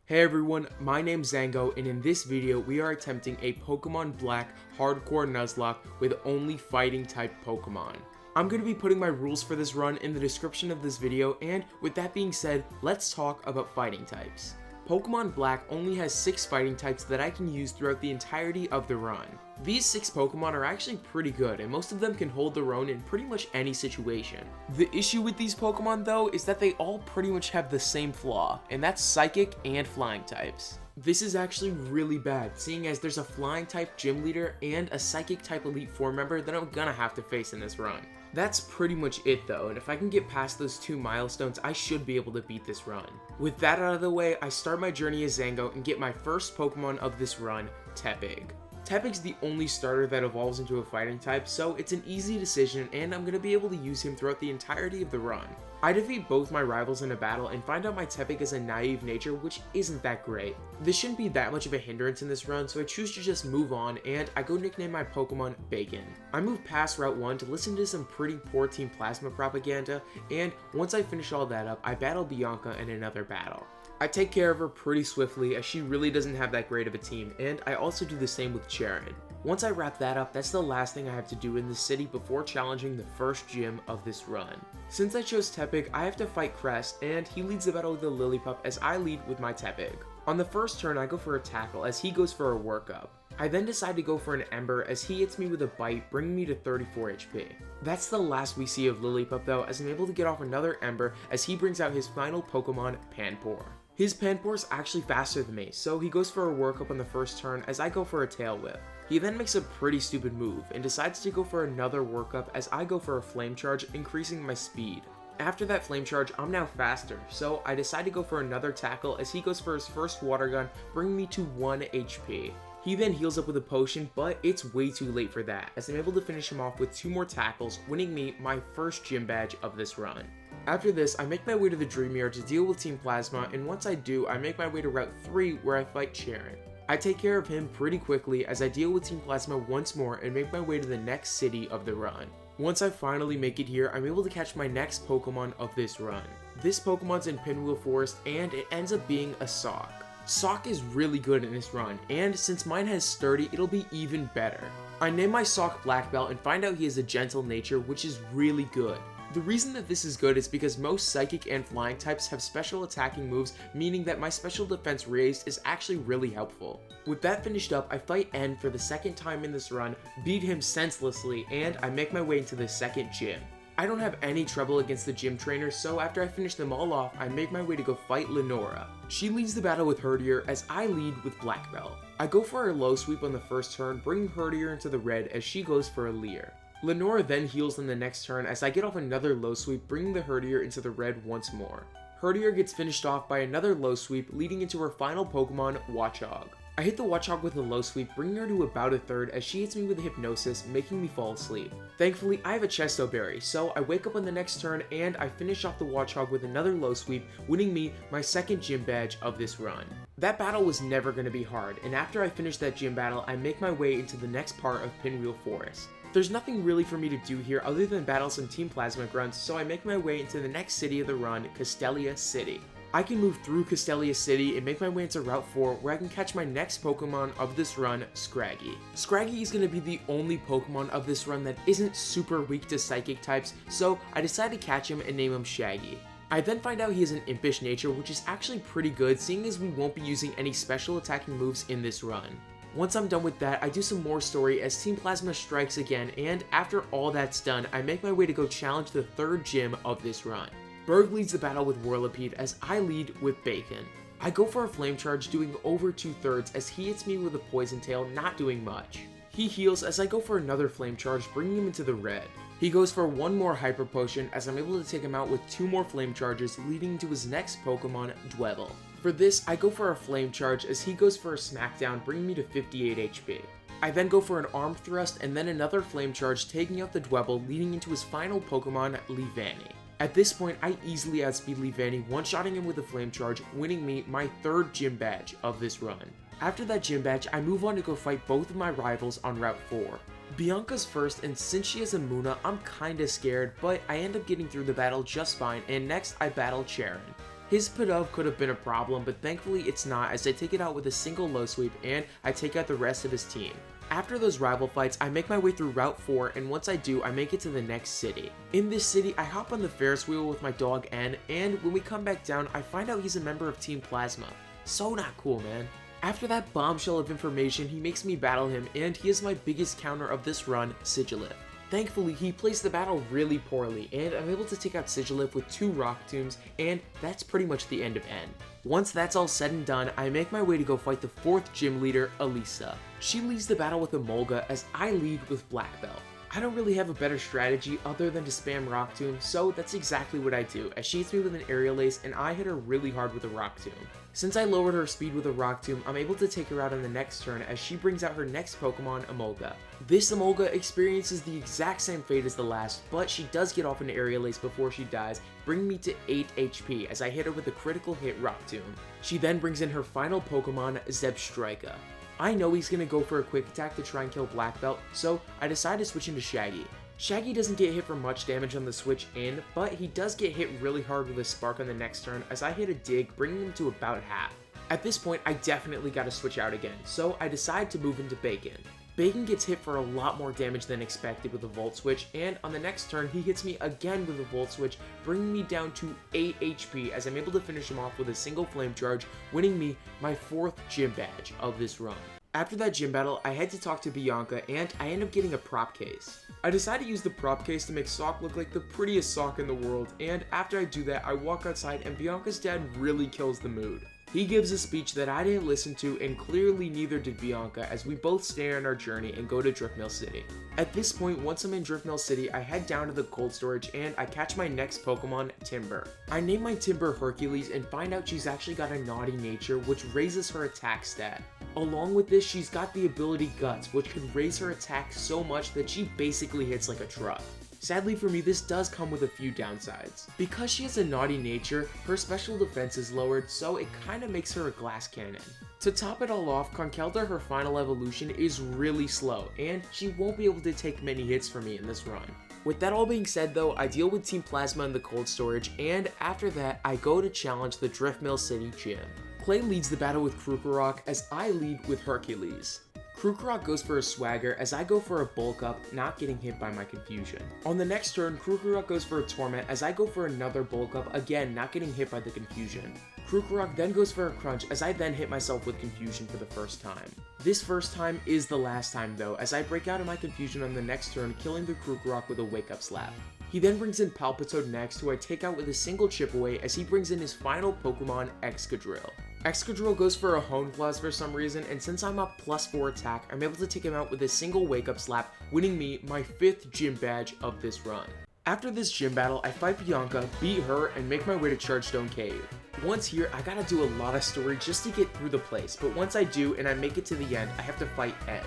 Hey everyone, my name's Zango, and in this video we are attempting a Pokemon Black hardcore Nuzlocke with only fighting type Pokemon. I'm going to be putting my rules for this run in the description of this video, and with that being said, let's talk about fighting types. Pokemon Black only has 6 fighting types that I can use throughout the entirety of the run. These 6 Pokemon are actually pretty good, and most of them can hold their own in pretty much any situation. The issue with these Pokemon though is that they all pretty much have the same flaw, and that's Psychic and Flying types. This is actually really bad, seeing as there's a Flying type Gym Leader and a Psychic type Elite Four member that I'm gonna have to face in this run. That's pretty much it though, and if I can get past those 2 milestones, I should be able to beat this run. With that out of the way, I start my journey as Zango and get my first Pokemon of this run, Tepig. Tepig's the only starter that evolves into a fighting type, so it's an easy decision and I'm going to be able to use him throughout the entirety of the run. I defeat both my rivals in a battle and find out my Tepig has a naive nature, which isn't that great. This shouldn't be that much of a hindrance in this run, so I choose to just move on and I go nickname my Pokemon Bacon. I move past Route 1 to listen to some pretty poor Team Plasma propaganda, and once I finish all that up, I battle Bianca in another battle. I take care of her pretty swiftly as she really doesn't have that great of a team, and I also do the same with Charon. Once I wrap that up, that's the last thing I have to do in the city before challenging the first gym of this run. Since I chose Tepig, I have to fight Crest, and he leads the battle with the Lillipup as I lead with my Tepig. On the first turn, I go for a Tackle as he goes for a Workup. I then decide to go for an Ember as he hits me with a Bite, bringing me to 34 HP. That's the last we see of Lillipup though, as I'm able to get off another Ember as he brings out his final Pokemon, Panpour. His Panpour is actually faster than me, so he goes for a Workup on the first turn as I go for a Tail Whip. He then makes a pretty stupid move and decides to go for another Workup as I go for a Flame Charge, increasing my speed. After that Flame Charge, I'm now faster, so I decide to go for another Tackle as he goes for his first Water Gun, bringing me to 1 HP. He then heals up with a potion, but it's way too late for that, as I'm able to finish him off with 2 more tackles, winning me my first gym badge of this run. After this, I make my way to the Dream Yard to deal with Team Plasma, and once I do, I make my way to Route 3 where I fight Charon. I take care of him pretty quickly as I deal with Team Plasma once more and make my way to the next city of the run. Once I finally make it here, I'm able to catch my next Pokemon of this run. This Pokemon's in Pinwheel Forest, and it ends up being a Sock. Sock is really good in this run, and since mine has Sturdy, it'll be even better. I name my Sock Black Belt and find out he has a gentle nature, which is really good. The reason that this is good is because most Psychic and Flying types have special attacking moves, meaning that my special defense raised is actually really helpful. With that finished up, I fight N for the second time in this run, beat him senselessly, and I make my way into the second gym. I don't have any trouble against the gym trainer, so after I finish them all off, I make my way to go fight Lenora. She leads the battle with Herdier as I lead with Black Belt. I go for a low sweep on the first turn, bringing Herdier into the red as she goes for a Leer. Lenora then heals on the next turn as I get off another low sweep, bringing the Herdier into the red once more. Herdier gets finished off by another low sweep, leading into her final Pokemon, Watchog. I hit the Watchog with a low sweep, bringing her to about a third as she hits me with a Hypnosis, making me fall asleep. Thankfully, I have a Chesto Berry, so I wake up on the next turn and I finish off the Watchog with another low sweep, winning me my second gym badge of this run. That battle was never going to be hard, and after I finish that gym battle, I make my way into the next part of Pinwheel Forest. There's nothing really for me to do here other than battle some Team Plasma grunts, so I make my way into the next city of the run, Castelia City. I can move through Castelia City and make my way into Route 4 where I can catch my next Pokemon of this run, Scraggy. Scraggy is going to be the only Pokemon of this run that isn't super weak to Psychic types, so I decide to catch him and name him Shaggy. I then find out he has an impish nature, which is actually pretty good seeing as we won't be using any special attacking moves in this run. Once I'm done with that, I do some more story as Team Plasma strikes again, and after all that's done, I make my way to go challenge the third gym of this run. Berg leads the battle with Whirlipede as I lead with Bacon. I go for a Flame Charge doing over 2/3 as he hits me with a Poison Tail, not doing much. He heals as I go for another Flame Charge, bringing him into the red. He goes for one more Hyper Potion as I'm able to take him out with 2 more Flame Charges, leading to his next Pokemon, Dwebble. For this, I go for a Flame Charge as he goes for a Smackdown, bringing me to 58 HP. I then go for an Arm Thrust and then another Flame Charge, taking out the Dwebble, leading into his final Pokemon, Leavanny. At this point, I easily outspeed Leavanny, one-shotting him with a Flame Charge, winning me my third gym badge of this run. After that gym badge, I move on to go fight both of my rivals on Route 4. Bianca's first, and since she has a Munna, I'm kinda scared, but I end up getting through the battle just fine, and next I battle Charon. His Pidove could have been a problem, but thankfully it's not, as I take it out with a single low sweep and I take out the rest of his team. After those rival fights, I make my way through Route 4, and once I do, I make it to the next city. In this city, I hop on the Ferris wheel with my dog N, and when we come back down, I find out he's a member of Team Plasma. So not cool, man. After that bombshell of information, he makes me battle him, and he is my biggest counter of this run, Sigilif. Thankfully, he plays the battle really poorly, and I'm able to take out Sigilif with 2 Rock Tombs, and that's pretty much the end of N. Once that's all said and done, I make my way to go fight the 4th gym leader, Elisa. She leads the battle with Emolga, as I lead with Black Belt. I don't really have a better strategy other than to spam Rock Tomb, so that's exactly what I do, as she hits me with an Aerial Ace and I hit her really hard with a Rock Tomb. Since I lowered her speed with a Rock Tomb, I'm able to take her out on the next turn as she brings out her next Pokemon, Emolga. This Emolga experiences the exact same fate as the last, but she does get off an Aerial Ace before she dies, bringing me to 8 HP as I hit her with a critical hit Rock Tomb. She then brings in her final Pokemon, Zebstrika. I know he's going to go for a quick attack to try and kill Black Belt, so I decide to switch into Shaggy. Shaggy doesn't get hit for much damage on the switch in, but he does get hit really hard with a Spark on the next turn as I hit a Dig, bringing him to about half. At this point, I definitely gotta switch out again, so I decide to move into Bacon. Bacon gets hit for a lot more damage than expected with a Volt Switch, and on the next turn, he hits me again with a Volt Switch, bringing me down to 8 HP as I'm able to finish him off with a single Flame Charge, winning me my 4th gym badge of this run. After that gym battle, I head to talk to Bianca, and I end up getting a prop case. I decide to use the prop case to make Sock look like the prettiest sock in the world, and after I do that, I walk outside and Bianca's dad really kills the mood. He gives a speech that I didn't listen to, and clearly neither did Bianca, as we both stay on our journey and go to Driftmill City. At this point, once I'm in Driftmill City, I head down to the cold storage and I catch my next Pokemon, Timber. I name my Timber Hercules and find out she's actually got a naughty nature, which raises her attack stat. Along with this, she's got the ability Guts, which can raise her attack so much that she basically hits like a truck. Sadly for me, this does come with a few downsides. Because she has a naughty nature, her special defense is lowered, so it kinda makes her a glass cannon. To top it all off, Conkeldurr, her final evolution, is really slow, and she won't be able to take many hits from me in this run. With that all being said though, I deal with Team Plasma in the cold storage, and after that, I go to challenge the Driftmill City gym. Clay leads the battle with Krokorok as I lead with Hercules. Krokorok goes for a Swagger as I go for a Bulk Up, not getting hit by my Confusion. On the next turn, Krokorok goes for a Torment as I go for another Bulk Up, again not getting hit by the Confusion. Krokorok then goes for a Crunch as I then hit myself with Confusion for the first time. This first time is the last time though, as I break out of my Confusion on the next turn, killing the Krokorok with a Wake Up Slap. He then brings in Palpitoad next, who I take out with a single Chip Away as he brings in his final Pokemon, Excadrill. Excadrill goes for a Hone Claws for some reason, and since I'm up +4 attack, I'm able to take him out with a single Wake Up Slap, winning me my 5th gym badge of this run. After this gym battle, I fight Bianca, beat her, and make my way to Chargestone Cave. Once here, I gotta do a lot of story just to get through the place, but once I do and I make it to the end, I have to fight N.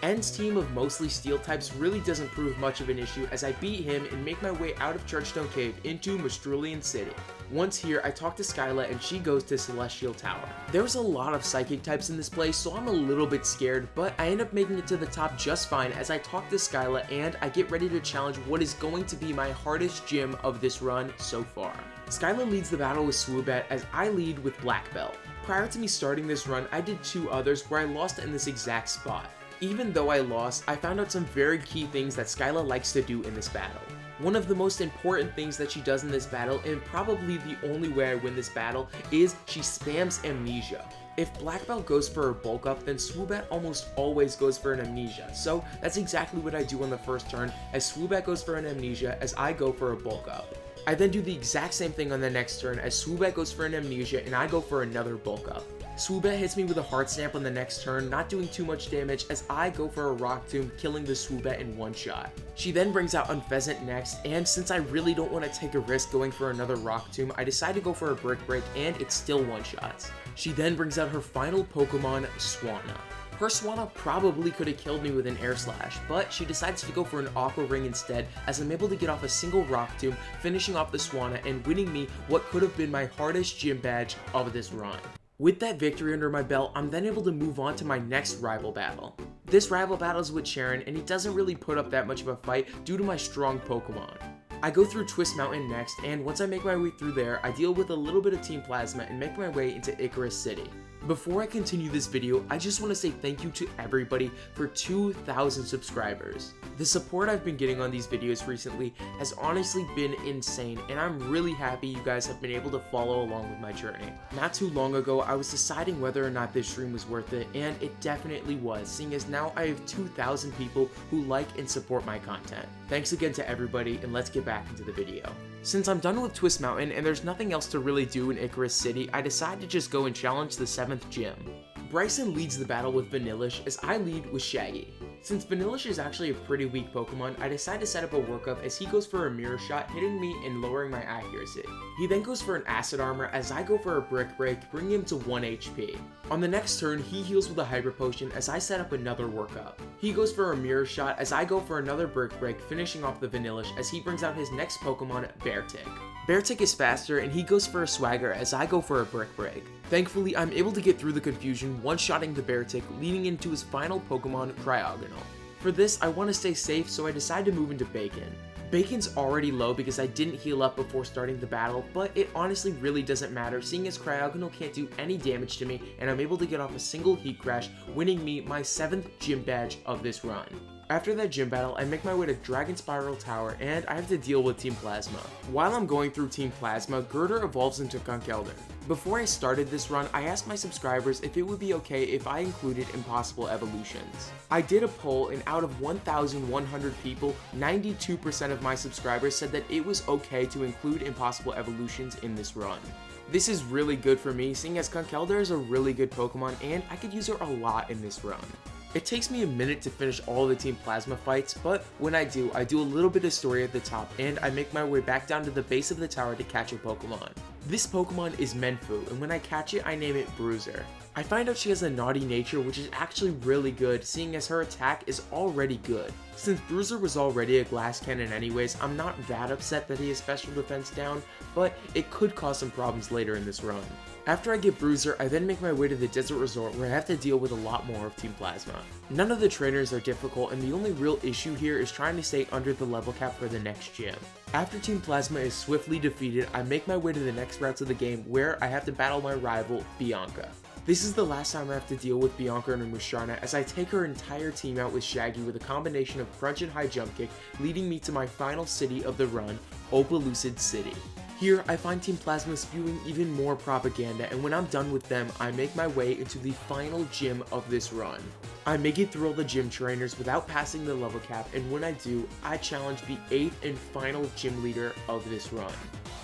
N's team of mostly steel types really doesn't prove much of an issue as I beat him and make my way out of Chargestone Cave into Mastroulian City. Once here, I talk to Skyla and she goes to Celestial Tower. There's a lot of psychic types in this place, so I'm a little bit scared, but I end up making it to the top just fine as I talk to Skyla and I get ready to challenge what is going to be my hardest gym of this run so far. Skyla leads the battle with Swoobat as I lead with Black Belt. Prior to me starting this run, I did 2 others where I lost in this exact spot. Even though I lost, I found out some very key things that Skyla likes to do in this battle. One of the most important things that she does in this battle, and probably the only way I win this battle, is she spams Amnesia. If Black Belt goes for a Bulk Up, then Swoobat almost always goes for an Amnesia, so that's exactly what I do on the first turn, as Swoobat goes for an Amnesia as I go for a Bulk Up. I then do the exact same thing on the next turn as Swoobat goes for an Amnesia and I go for another Bulk Up. Swoobat hits me with a Heart Stamp on the next turn, not doing too much damage as I go for a Rock Tomb, killing the Swoobat in one shot. She then brings out Unfezant next, and since I really don't want to take a risk going for another Rock Tomb, I decide to go for a Brick Break and it still one-shots. She then brings out her final Pokemon, Swanna. Her Swanna probably could have killed me with an Air Slash, but she decides to go for an Aqua Ring instead as I'm able to get off a single Rock Tomb, finishing off the Swanna and winning me what could have been my hardest gym badge of this run. With that victory under my belt, I'm then able to move on to my next rival battle. This rival battle is with Sharon, and he doesn't really put up that much of a fight due to my strong Pokemon. I go through Twist Mountain next, and once I make my way through there, I deal with a little bit of Team Plasma and make my way into Icarus City. Before I continue this video, I just want to say thank you to everybody for 2,000 subscribers. The support I've been getting on these videos recently has honestly been insane, and I'm really happy you guys have been able to follow along with my journey. Not too long ago, I was deciding whether or not this stream was worth it, and it definitely was, seeing as now I have 2,000 people who like and support my content. Thanks again to everybody, and let's get back into the video. Since I'm done with Twist Mountain and there's nothing else to really do in Icarus City, I decide to just go and challenge the 7th gym. Bryson leads the battle with Vanillish as I lead with Scraggy. Since Vanillish is actually a pretty weak Pokemon, I decide to set up a workup as he goes for a Mirror Shot, hitting me and lowering my accuracy. He then goes for an Acid Armor as I go for a Brick Break, bringing him to 1 HP. On the next turn, he heals with a Hyper Potion as I set up another workup. He goes for a Mirror Shot as I go for another Brick Break, finishing off the Vanillish as he brings out his next Pokemon, Beartic. Beartic is faster and he goes for a Swagger as I go for a Brick Break. Thankfully, I'm able to get through the confusion, one-shotting the Beartic, leading into his final Pokemon, Cryogonal. For this, I want to stay safe, so I decide to move into Bacon. Bacon's already low because I didn't heal up before starting the battle, but it honestly really doesn't matter, seeing as Cryogonal can't do any damage to me, and I'm able to get off a single Heat Crash, winning me my 7th gym badge of this run. After that gym battle, I make my way to Dragon Spiral Tower, and I have to deal with Team Plasma. While I'm going through Team Plasma, Girder evolves into Conkeldurr. Before I started this run, I asked my subscribers if it would be okay if I included impossible evolutions. I did a poll, and out of 1,100 people, 92% of my subscribers said that it was okay to include impossible evolutions in this run. This is really good for me, seeing as Conkeldurr is a really good Pokemon, and I could use her a lot in this run. It takes me a minute to finish all the Team Plasma fights, but when I do a little bit of story at the top, and I make my way back down to the base of the tower to catch a Pokemon. This Pokemon is Menfu, and when I catch it, I name it Bruiser. I find out she has a naughty nature, which is actually really good, seeing as her attack is already good. Since Bruiser was already a glass cannon anyways, I'm not that upset that he has special defense down, but it could cause some problems later in this run. After I get Bruiser, I then make my way to the Desert Resort where I have to deal with a lot more of Team Plasma. None of the trainers are difficult, and the only real issue here is trying to stay under the level cap for the next gym. After Team Plasma is swiftly defeated, I make my way to the next routes of the game where I have to battle my rival, Bianca. This is the last time I have to deal with Bianca and Musharna as I take her entire team out with Scraggy with a combination of Crunch and High Jump Kick, leading me to my final city of the run, Opalucid City. Here, I find Team Plasma spewing even more propaganda, and when I'm done with them, I make my way into the final gym of this run. I make it through all the gym trainers without passing the level cap, and when I do, I challenge the 8th and final gym leader of this run.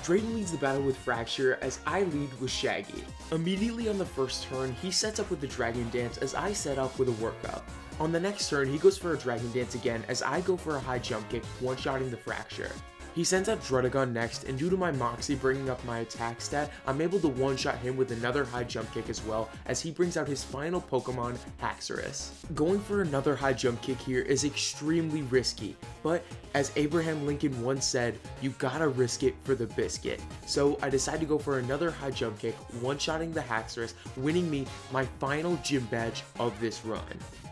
Drayden leads the battle with Fracture as I lead with Scraggy. Immediately on the first turn, he sets up with the Dragon Dance as I set up with a workup. On the next turn, he goes for a Dragon Dance again as I go for a High Jump Kick, one-shotting the Fracture. He sends out Druddigon next, and due to my Moxie bringing up my attack stat, I'm able to one-shot him with another High Jump Kick as well, as he brings out his final Pokemon, Haxorus. Going for another High Jump Kick here is extremely risky, but as Abraham Lincoln once said, you gotta risk it for the biscuit. So I decide to go for another High Jump Kick, one-shotting the Haxorus, winning me my final gym badge of this run.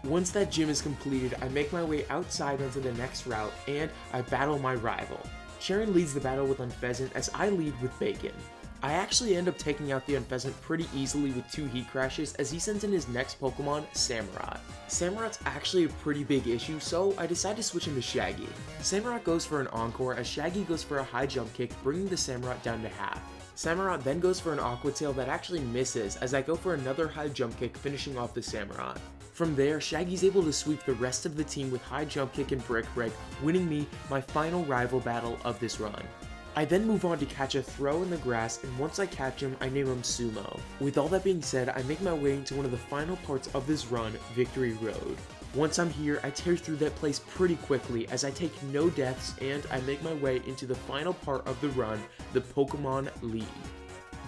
Once that gym is completed, I make my way outside onto the next route, and I battle my rival. Sharon leads the battle with Unpheasant as I lead with Bacon. I actually end up taking out the Unpheasant pretty easily with 2 Heat Crashes as he sends in his next Pokemon, Samurott. Samurot's actually a pretty big issue, so I decide to switch him to Scraggy. Samurott goes for an Encore as Scraggy goes for a High Jump Kick, bringing the Samurott down to half. Samurott then goes for an Aqua Tail that actually misses as I go for another High Jump Kick, finishing off the Samurott. From there, Shaggy's able to sweep the rest of the team with High Jump Kick and Brick Break, winning me my final rival battle of this run. I then move on to catch a Throw in the grass, and once I catch him, I name him Sumo. With all that being said, I make my way into one of the final parts of this run, Victory Road. Once I'm here, I tear through that place pretty quickly as I take no deaths, and I make my way into the final part of the run, the Pokemon League.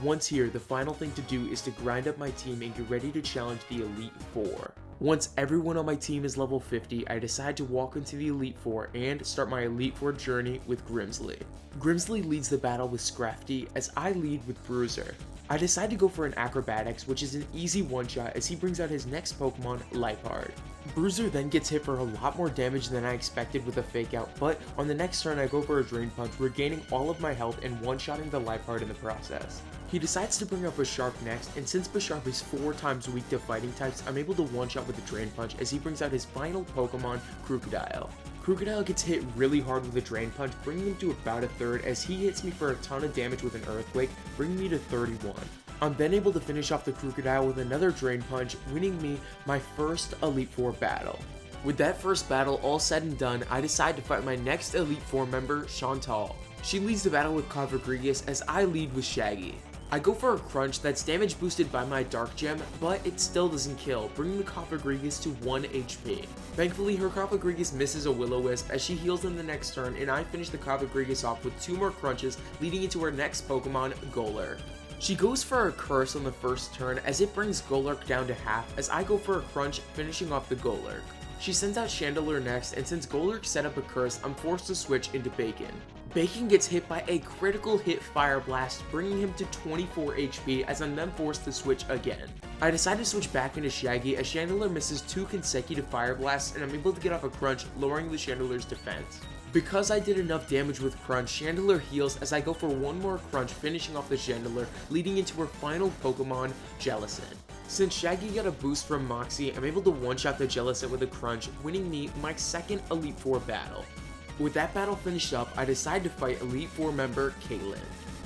Once here, the final thing to do is to grind up my team and get ready to challenge the Elite Four. Once everyone on my team is level 50, I decide to walk into the Elite Four and start my Elite Four journey with Grimsley. Grimsley leads the battle with Scraggy as I lead with Bruiser. I decide to go for an Acrobatics, which is an easy one-shot as he brings out his next Pokemon, Liepard. Bruiser then gets hit for a lot more damage than I expected with a Fake Out, but on the next turn I go for a Drain Punch, regaining all of my health and one-shotting the Liepard in the process. He decides to bring up Bisharp next, and since Bisharp is 4 times weak to fighting types, I'm able to one-shot with a Drain Punch as he brings out his final Pokemon, Crocodile. Crocodile gets hit really hard with a Drain Punch, bringing him to about a third as he hits me for a ton of damage with an Earthquake, bringing me to 31. I'm then able to finish off the Crocodile with another Drain Punch, winning me my first Elite Four battle. With that first battle all said and done, I decide to fight my next Elite Four member, Chantal. She leads the battle with Cofagrigus as I lead with Shaggy. I go for a Crunch that's damage boosted by my Dark Gem, but it still doesn't kill, bringing the Cofagrigus to 1 HP. Thankfully, her Cofagrigus misses a Will-O-Wisp as she heals in the next turn, and I finish the Cofagrigus off with 2 more Crunches, leading into her next Pokemon, Golurk. She goes for a Curse on the first turn as it brings Golurk down to half as I go for a Crunch, finishing off the Golurk. She sends out Chandelure next, and since Golurk set up a Curse, I'm forced to switch into Bacon. Bacon gets hit by a critical hit Fire Blast, bringing him to 24 HP as I'm then forced to switch again. I decide to switch back into Shaggy as Chandelure misses 2 consecutive Fire Blasts and I'm able to get off a Crunch, lowering the Chandelure's defense. Because I did enough damage with Crunch, Chandelure heals as I go for 1 more Crunch, finishing off the Chandelure, leading into her final Pokemon, Jellicent. Since Shaggy got a boost from Moxie, I'm able to one-shot the Jellicent with a Crunch, winning me my second Elite Four battle. With that battle finished up, I decide to fight Elite Four member Caitlyn.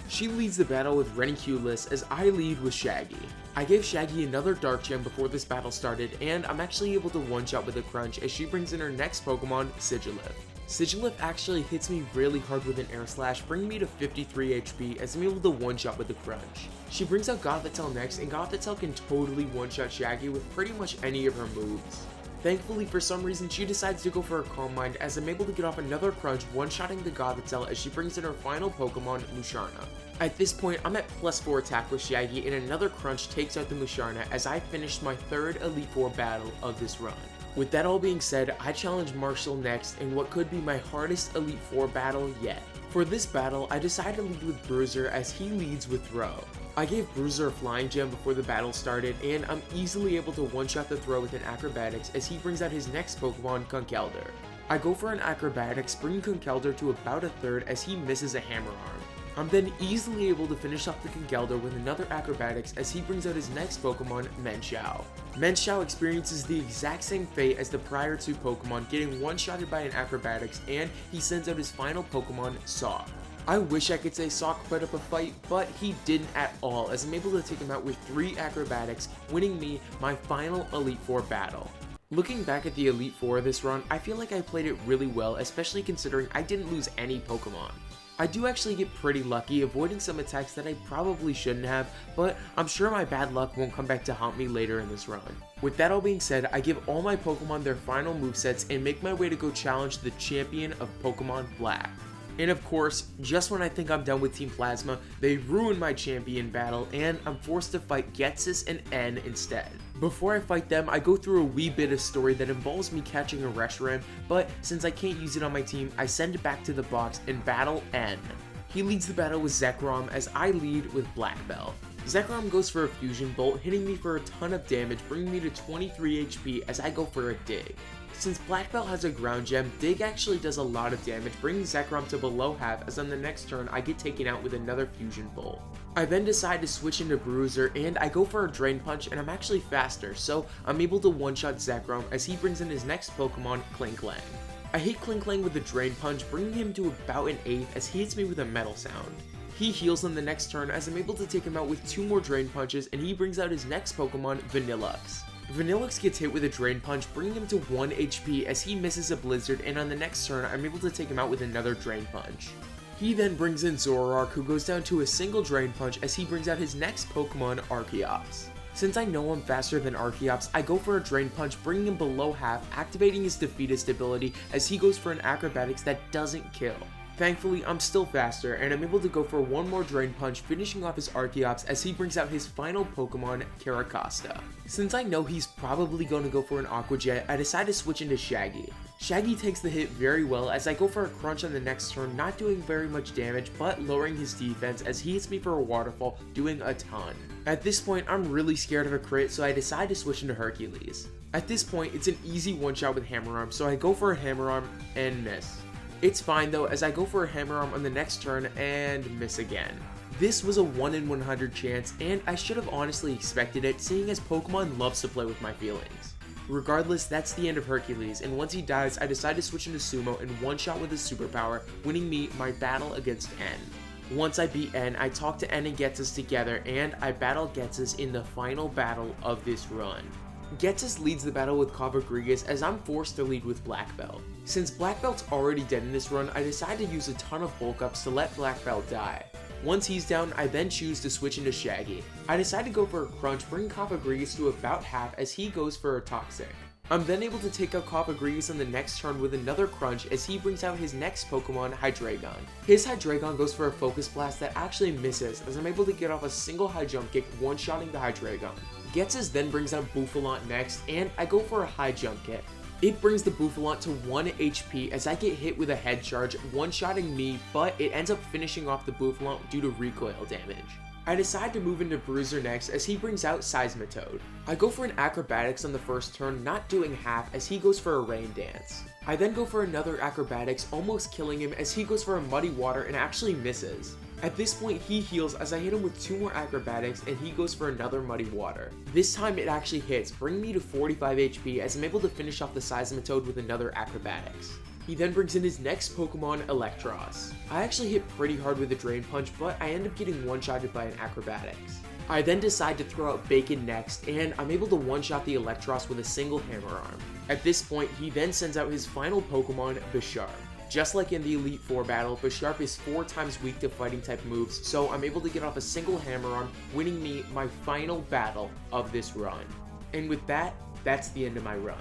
She leads the battle with Ranunculus as I lead with Shaggy. I gave Shaggy another Dark Gem before this battle started, and I'm actually able to one-shot with a Crunch as she brings in her next Pokemon, Sigilyph. Sigilyph actually hits me really hard with an Air Slash, bringing me to 53 HP as I'm able to one-shot with a Crunch. She brings out Gothitelle next, and Gothitelle can totally one-shot Shaggy with pretty much any of her moves. Thankfully, for some reason, she decides to go for a Calm Mind as I'm able to get off another Crunch, one-shotting the Gothitelle as she brings in her final Pokemon, Musharna. At this point, I'm at +4 attack with Shaggy, and another Crunch takes out the Musharna as I finished my 3rd Elite Four battle of this run. With that all being said, I challenge Marshall next in what could be my hardest Elite Four battle yet. For this battle, I decide to lead with Bruiser as he leads with Throw. I gave Bruiser a Flying Gem before the battle started, and I'm easily able to one-shot the Throw with an Acrobatics as he brings out his next Pokemon, Conkeldurr. I go for an Acrobatics, bringing Conkeldurr to about a third as he misses a Hammer Arm. I'm then easily able to finish off the Conkeldurr with another Acrobatics as he brings out his next Pokemon, Menchao. Menchao experiences the exact same fate as the prior 2 Pokemon, getting one-shotted by an Acrobatics, and he sends out his final Pokemon, Sawk. I wish I could say Sawk put up a fight, but he didn't at all as I'm able to take him out with 3 Acrobatics, winning me my final Elite Four battle. Looking back at the Elite Four of this run, I feel like I played it really well, especially considering I didn't lose any Pokemon. I do actually get pretty lucky, avoiding some attacks that I probably shouldn't have, but I'm sure my bad luck won't come back to haunt me later in this run. With that all being said, I give all my Pokemon their final movesets and make my way to go challenge the champion of Pokémon Black. And of course, just when I think I'm done with Team Plasma, they ruin my champion battle and I'm forced to fight Ghetsis and N instead. Before I fight them, I go through a wee bit of story that involves me catching a Reshiram, but since I can't use it on my team, I send it back to the box and battle N. He leads the battle with Zekrom as I lead with Black Belt. Zekrom goes for a Fusion Bolt, hitting me for a ton of damage, bringing me to 23 HP as I go for a Dig. Since Black Belt has a Ground Gem, Dig actually does a lot of damage, bringing Zekrom to below half as on the next turn I get taken out with another Fusion Bolt. I then decide to switch into Bruiser and I go for a Drain Punch and I'm actually faster, so I'm able to one-shot Zekrom as he brings in his next Pokemon, Klinklang. I hit Klinklang with a Drain Punch, bringing him to about an 8th as he hits me with a Metal Sound. He heals on the next turn as I'm able to take him out with 2 more Drain Punches and he brings out his next Pokemon, Vanillux. Vanillux gets hit with a Drain Punch, bringing him to 1 HP as he misses a Blizzard, and on the next turn I'm able to take him out with another Drain Punch. He then brings in Zoroark, who goes down to a single Drain Punch as he brings out his next Pokemon, Archeops. Since I know I'm faster than Archeops, I go for a Drain Punch, bringing him below half, activating his Defeatist ability as he goes for an Acrobatics that doesn't kill. Thankfully, I'm still faster, and I'm able to go for one more Drain Punch, finishing off his Archeops as he brings out his final Pokemon, Carracosta. Since I know he's probably going to go for an Aqua Jet, I decide to switch into Shaggy. Shaggy takes the hit very well as I go for a Crunch on the next turn, not doing very much damage, but lowering his defense as he hits me for a Waterfall, doing a ton. At this point, I'm really scared of a crit, so I decide to switch into Hercules. At this point, it's an easy one-shot with Hammer Arm, so I go for a Hammer Arm and miss. It's fine though, as I go for a Hammer Arm on the next turn and miss again. This was a 1 in 100 chance, and I should have honestly expected it, seeing as Pokemon loves to play with my feelings. Regardless, that's the end of Hercules, and once he dies, I decide to switch into Sumo and one-shot with his superpower, winning me my battle against N. Once I beat N, I talk to N and Ghetsis together, and I battle Ghetsis in the final battle of this run. Ghetsis leads the battle with Cofagrigus as I'm forced to lead with Black Belt. Since Black Belt's already dead in this run, I decide to use a ton of bulk ups to let Black Belt die. Once he's down, I then choose to switch into Shaggy. I decide to go for a Crunch, bringing Cofagrigus to about half as he goes for a Toxic. I'm then able to take out Cofagrigus on the next turn with another Crunch as he brings out his next Pokemon, Hydreigon. His Hydreigon goes for a Focus Blast that actually misses as I'm able to get off a single high jump kick, one-shotting the Hydreigon. Ghetsis then brings out Bouffalant next, and I go for a high jump kick. It brings the Bouffalant to 1 HP as I get hit with a head charge, one-shotting me, but it ends up finishing off the Bouffalant due to recoil damage. I decide to move into Bruiser next as he brings out Seismitoad. I go for an Acrobatics on the first turn, not doing half as he goes for a Rain Dance. I then go for another Acrobatics, almost killing him as he goes for a Muddy Water and actually misses. At this point, he heals as I hit him with 2 more Acrobatics and he goes for another Muddy Water. This time it actually hits, bringing me to 45 HP as I'm able to finish off the Seismitoad with another Acrobatics. He then brings in his next Pokemon, Electros. I actually hit pretty hard with a Drain Punch, but I end up getting one-shotted by an Acrobatics. I then decide to throw out Bacon next, and I'm able to one-shot the Electros with a single Hammer Arm. At this point, he then sends out his final Pokemon, Bisharp. Just like in the Elite Four battle, Bisharp is 4 times weak to fighting type moves, so I'm able to get off a single Hammer Arm, winning me my final battle of this run. And with that, that's the end of my run.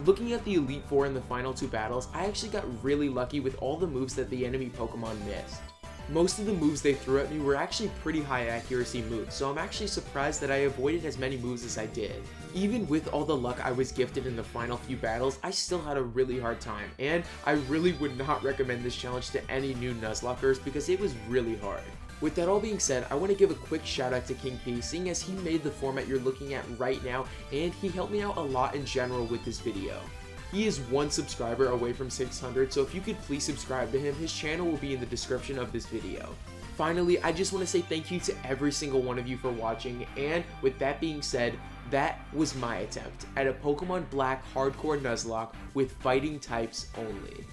Looking at the Elite Four in the final 2 battles, I actually got really lucky with all the moves that the enemy Pokemon missed. Most of the moves they threw at me were actually pretty high accuracy moves, so I'm actually surprised that I avoided as many moves as I did. Even with all the luck I was gifted in the final few battles, I still had a really hard time, and I really would not recommend this challenge to any new Nuzlockers because it was really hard. With that all being said, I want to give a quick shout out to King P, seeing as he made the format you're looking at right now, and he helped me out a lot in general with this video. He is 1 subscriber away from 600, so if you could please subscribe to him, his channel will be in the description of this video. Finally, I just want to say thank you to every single one of you for watching, and with that being said, that was my attempt at a Pokemon Black Hardcore Nuzlocke with fighting types only.